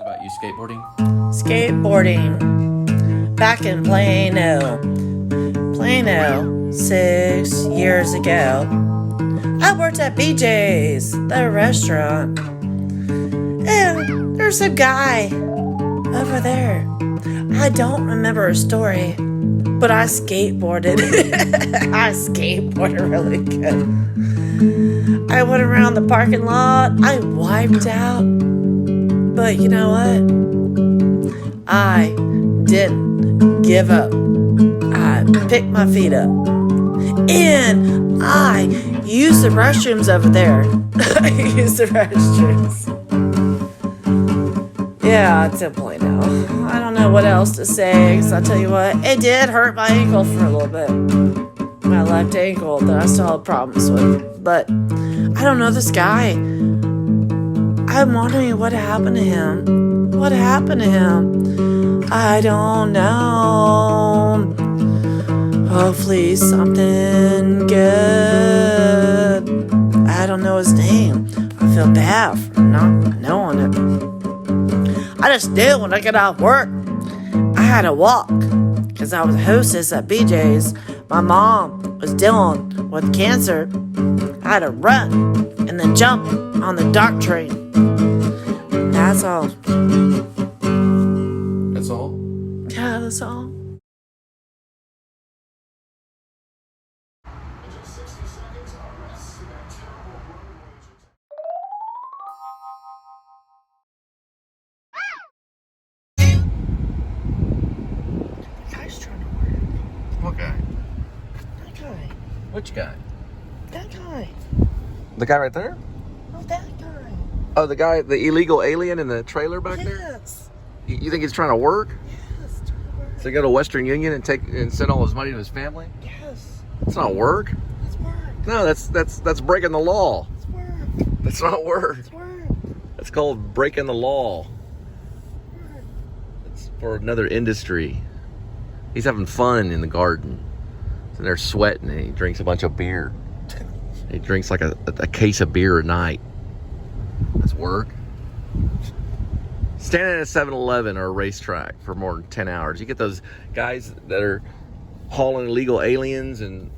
About you skateboarding? Skateboarding. Back in Plano, 6 years ago, I worked at BJ's, the restaurant. And there's a guy over there. I don't remember his story, but I skateboarded. I skateboarded really good. I went around the parking lot. I wiped out. But you know what? I didn't give up. I picked my feet up. And I used the restrooms over there. I used the restrooms. Yeah, it's in Plano. I don't know what else to say, because I'll tell you what, it did hurt my ankle for a little bit. My left ankle that I still have problems with. But I don't know this guy. I'm wondering what happened to him. What happened to him? I don't know. Hopefully something good. I don't know his name. I feel bad for not knowing it. I just knew when I got off work, I had to walk. Because I was a hostess at BJ's. My mom was dealing with cancer. I had to run and then jump on the dock train. That's all. That's all? Yeah, that's all. The guy's trying to work. What guy? That guy. Which guy? That guy. The guy right there? Oh, that guy. Oh, the guy, the illegal alien in the trailer back there? Yes. You think he's trying to work? Yes, trying to work. So he go to Western Union and send all his money to his family? Yes. That's not work. It's work. No, that's breaking the law. It's work. That's not work. It's work. That's called breaking the law. Work. It's for another industry. He's having fun in the garden. So they're sweating and he drinks a bunch of beer. He drinks like a case of beer a night. That's work. Standing at a 7-Eleven or a racetrack for more than 10 hours. You get those guys that are hauling illegal aliens, and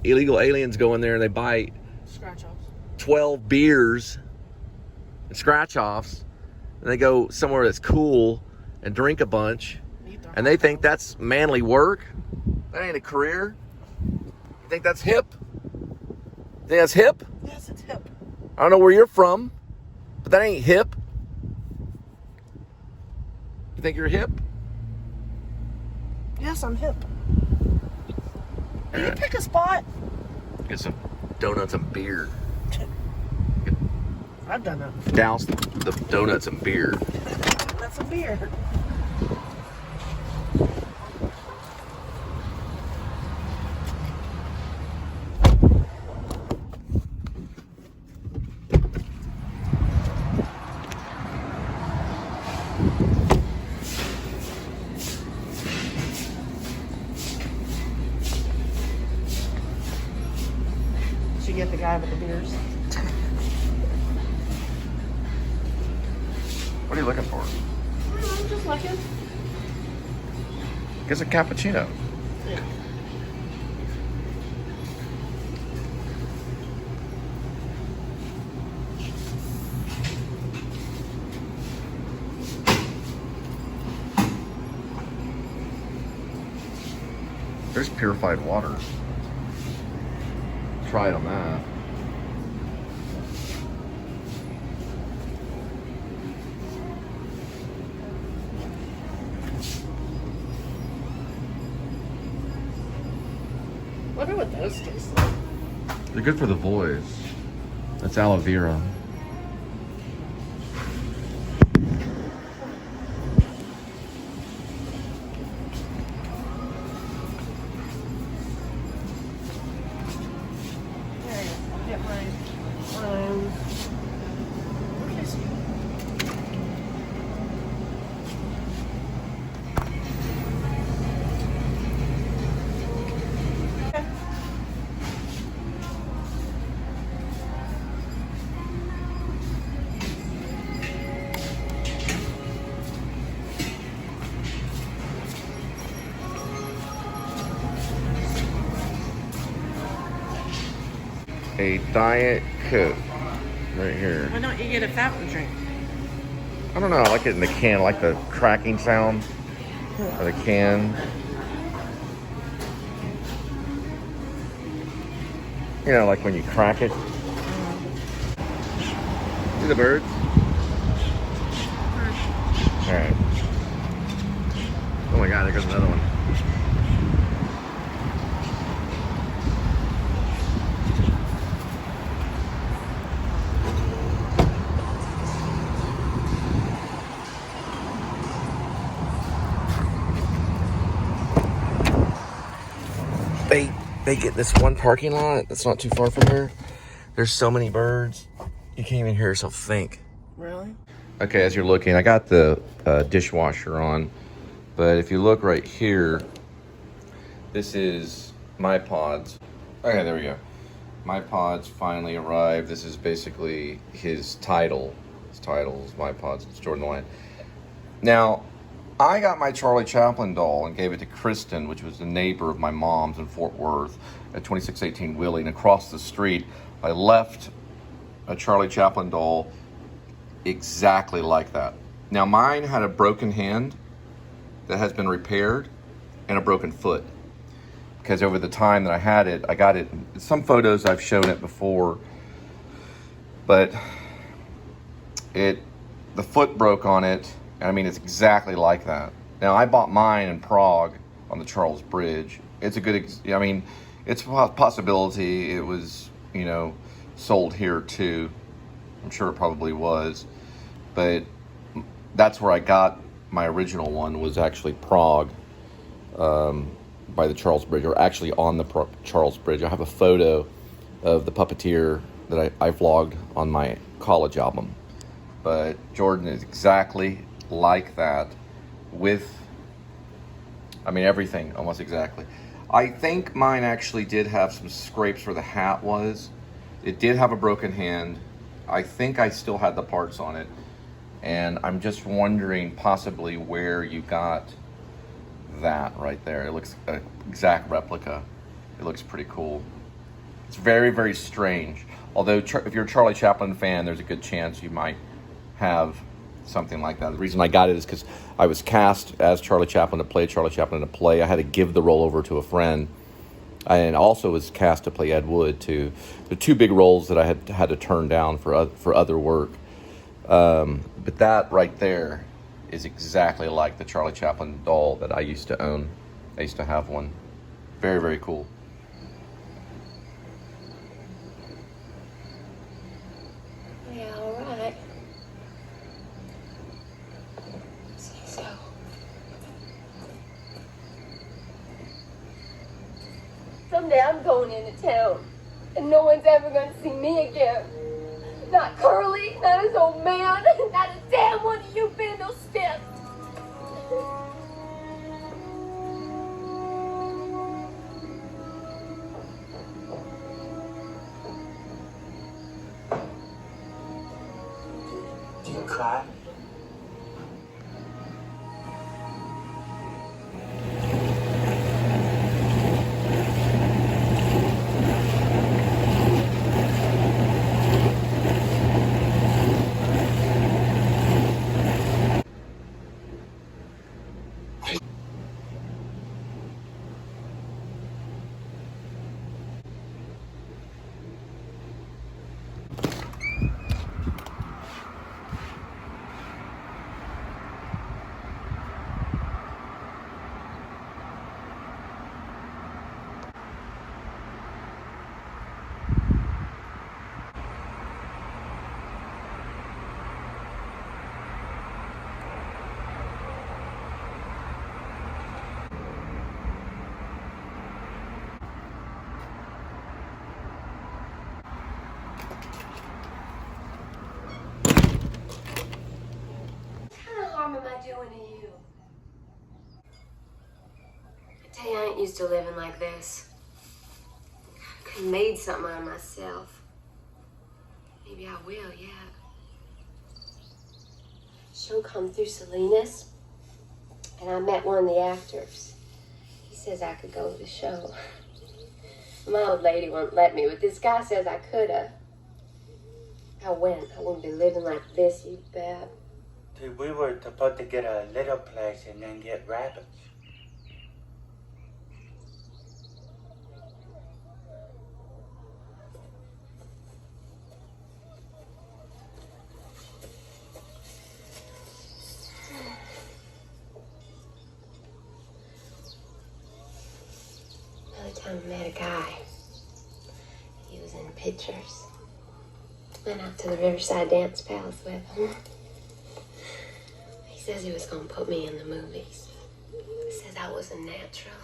illegal aliens go in there and they buy Scratch offs. 12 beers and scratch offs, and they go somewhere that's cool and drink a bunch, and they think that's manly work. That ain't a career. You think that's hip? You think that's hip? Yes, it's hip. I don't know where you're from, but that ain't hip. You think you're hip? Yes, I'm hip. Can you pick a spot? Get some donuts and beer. I've done that. Douse the donuts and beer. That's a beer. Should get the guy with the beers. What are you looking for? I'm just looking. Get a cappuccino. Yeah. There's purified water. Try it on that. Wonder what those taste like. They're good for the boys. That's aloe vera. I'll get mine. What can I see? a Diet Coke right here. Why don't you get a fountain drink? I don't know. I like it in the can. I like the cracking sound of the can. You know, like when you crack it. See the birds? Alright. Oh my god, there goes another one. They get this one parking lot that's not too far from here. There's so many birds, you can't even hear yourself think. Really? Okay, as you're looking, I got the dishwasher on, but if you look right here, this is my pods. Okay, there we go. My pods finally arrived. This is basically his title. His title is my pods. It's Jordan the Lion. Now, I got my Charlie Chaplin doll and gave it to Kristen, which was a neighbor of my mom's in Fort Worth at 2618 Wheeling. Across the street, I left a Charlie Chaplin doll exactly like that. Now, mine had a broken hand that has been repaired and a broken foot. Because over the time that I had it, I got it, some photos I've shown it before, but the foot broke on it. I mean, it's exactly like that. Now, I bought mine in Prague on the Charles Bridge. It's a good, I mean, it's a possibility it was, you know, sold here too. I'm sure it probably was. But that's where I got my original one, was actually Prague, by the Charles Bridge, or actually on the Charles Bridge. I have a photo of the puppeteer that I vlogged on my college album. But Jordan is exactly like that, with, I mean, everything almost exactly. I think mine actually did have some scrapes where the hat was. It did have a broken hand. I think I still had the parts on it, and I'm just wondering possibly where you got that right there. It looks an exact replica. It looks pretty cool. It's very, very strange. Although if you're a Charlie Chaplin fan, there's a good chance you might have something like that. The reason I got it is because I was cast as Charlie Chaplin to play Charlie Chaplin in a play. I had to give the role over to a friend, and also was cast to play Ed Wood too. The two big roles that I had to turn down for other work. But that right there is exactly like the Charlie Chaplin doll that I used to own. I used to have one. Very, very cool. Yeah, all right. So. Someday I'm going into town, and no one's ever going to see me again. Not Curly, not his old man, not a damn one of you been in those steps. Do you cry? What am I doing to you? I tell you, I ain't used to living like this. I could have made something out of myself. Maybe I will, yeah. Show come through Salinas, and I met one of the actors. He says I could go to the show. My old lady won't let me, but this guy says I coulda. I went. I wouldn't be living like this, you bet. See, we were supposed to get a little place and then get rabbits. Another time I met a guy. He was in pictures. Went out to the Riverside Dance Palace with him. He says he was gonna put me in the movies. He says I was a natural.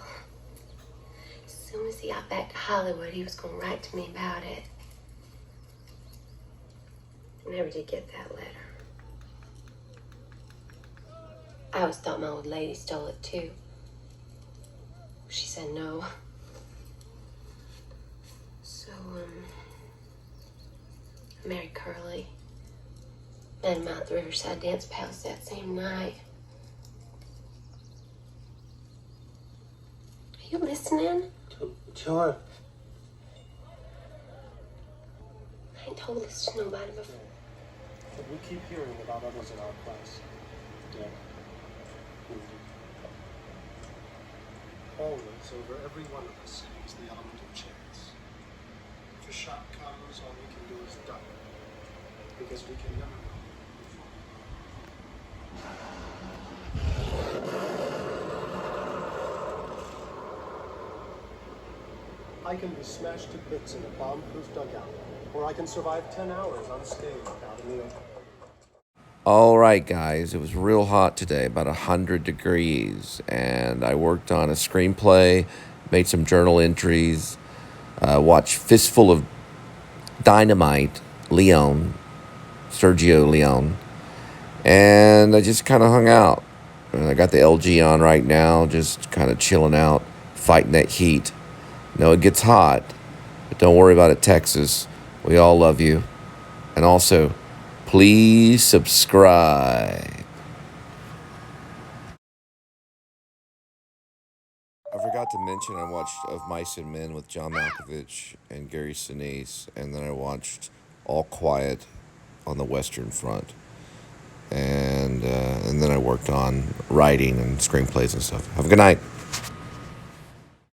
As soon as he got back to Hollywood, he was gonna write to me about it. I never did get that letter. I always thought my old lady stole it too. She said no. So, I married Curly. Met him out at the Riverside Dance Palace that same night. Are you listening? Sure. I ain't told this to nobody before. But we keep hearing about others in our class. Dead. Wounded. Always, over every one of us, hangs the element of chance. If a shot comes, all we can do is duck. Because we can never know. I can be smashed to bits in a bomb-proof dugout, or I can survive 10 hours unscathed out in the open. All right, guys, it was real hot today, about 100 degrees, and I worked on a screenplay, made some journal entries, watched Fistful of Dynamite, Sergio Leone, and I just kind of hung out. And I got the LG on right now, just kind of chilling out, fighting that heat. No, it gets hot, but don't worry about it, Texas. We all love you. And also, please subscribe. I forgot to mention I watched Of Mice and Men with John Malkovich and Gary Sinise, and then I watched All Quiet on the Western Front. And then I worked on writing and screenplays and stuff. Have a good night.